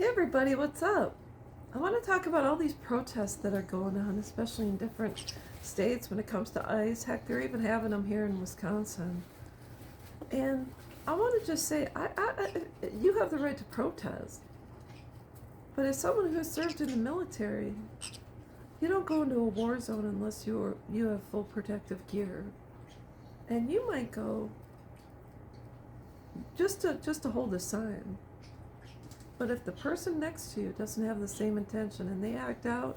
Hey everybody, what's up? I want to talk about all these protests that are going on, especially in different states when it comes to ICE. Heck, they're even having them here in Wisconsin. And I want to just say, you have the right to protest. But as someone who has served in the military, you don't go into a war zone unless you have full protective gear. And you might go just to hold a sign. But if the person next to you doesn't have the same intention and they act a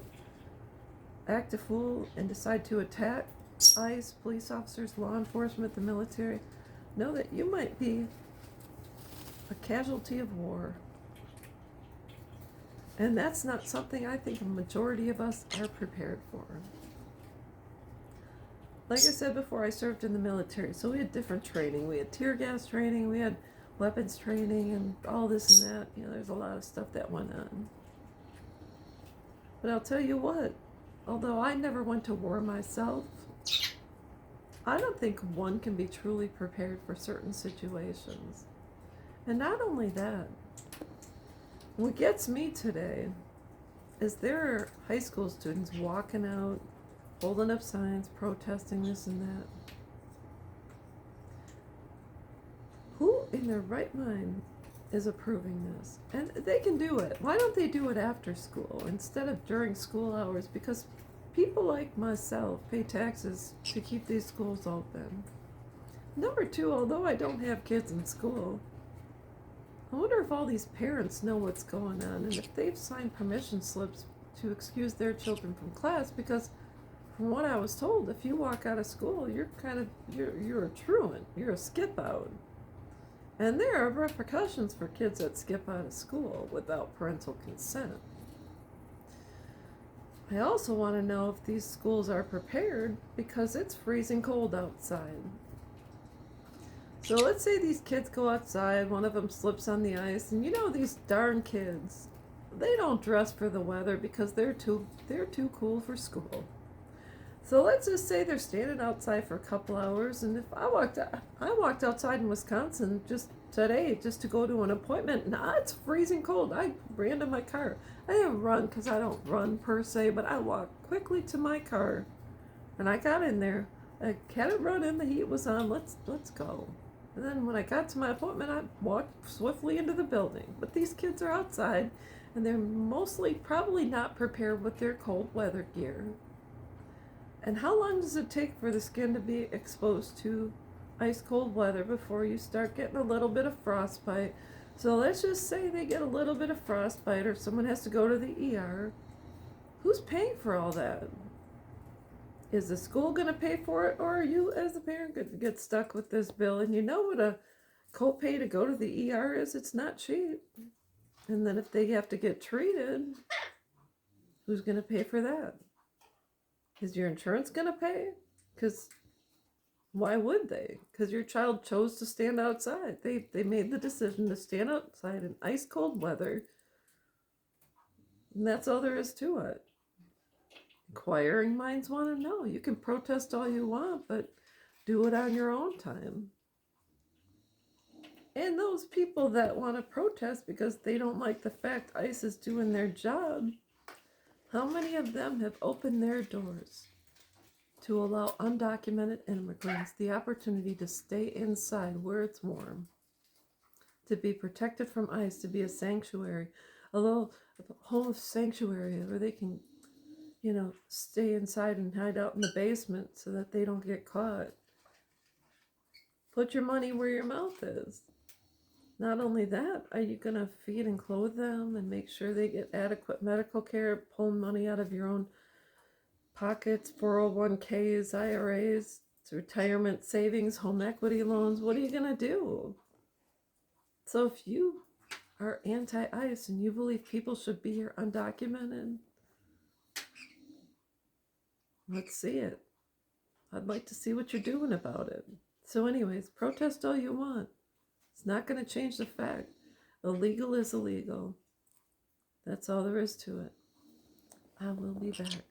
fool, and decide to attack ICE, police officers, law enforcement, the military, know that you might be a casualty of war. And that's not something I think a majority of us are prepared for. Like I said before, I served in the military, so we had different training. We had tear gas training, we had weapons training, and all this and that. There's a lot of stuff that went on. But I'll tell you what, although I never went to war myself, I don't think one can be truly prepared for certain situations. And not only that, what gets me today is there are high school students walking out, holding up signs, protesting this and that. Who in their right mind is approving this? And they can do it. Why don't they do it after school instead of during school hours? Because people like myself pay taxes to keep these schools open. Number two, although I don't have kids in school, I wonder if all these parents know what's going on and if they've signed permission slips to excuse their children from class, because from what I was told, if you walk out of school, you're a truant, you're a skip out. And there are repercussions for kids that skip out of school without parental consent. I also want to know if these schools are prepared because it's freezing cold outside. So let's say these kids go outside, one of them slips on the ice, and these darn kids, they don't dress for the weather because they're too cool for school. So let's just say they're standing outside for a couple hours, and if I walked outside in Wisconsin just today just to go to an appointment. It's freezing cold. I ran to my car. I didn't run because I don't run per se, but I walked quickly to my car, and I got in there. I hadn't run in. The heat was on. Let's go. And then when I got to my appointment, I walked swiftly into the building. But these kids are outside, and they're mostly probably not prepared with their cold weather gear. And how long does it take for the skin to be exposed to ice cold weather before you start getting a little bit of frostbite? So let's just say they get a little bit of frostbite or someone has to go to the ER. Who's paying for all that? Is the school going to pay for it, or are you as a parent going to get stuck with this bill? And you know what a copay to go to the ER is? It's not cheap. And then if they have to get treated, who's going to pay for that? Is your insurance going to pay? Because why would they? Because your child chose to stand outside. They made the decision to stand outside in ice cold weather. And that's all there is to it. Inquiring minds want to know. You can protest all you want, but do it on your own time. And those people that want to protest because they don't like the fact ICE is doing their job, how many of them have opened their doors to allow undocumented immigrants the opportunity to stay inside where it's warm, to be protected from ICE, to be a sanctuary, a home of sanctuary where they can, stay inside and hide out in the basement so that they don't get caught. Put your money where your mouth is. Not only that, are you going to feed and clothe them and make sure they get adequate medical care, pull money out of your own pockets, 401ks, IRAs, retirement savings, home equity loans? What are you going to do? So if you are anti-ICE and you believe people should be here undocumented, let's see it. I'd like to see what you're doing about it. So anyways, protest all you want. It's not going to change the fact. Illegal is illegal. That's all there is to it. I will be back.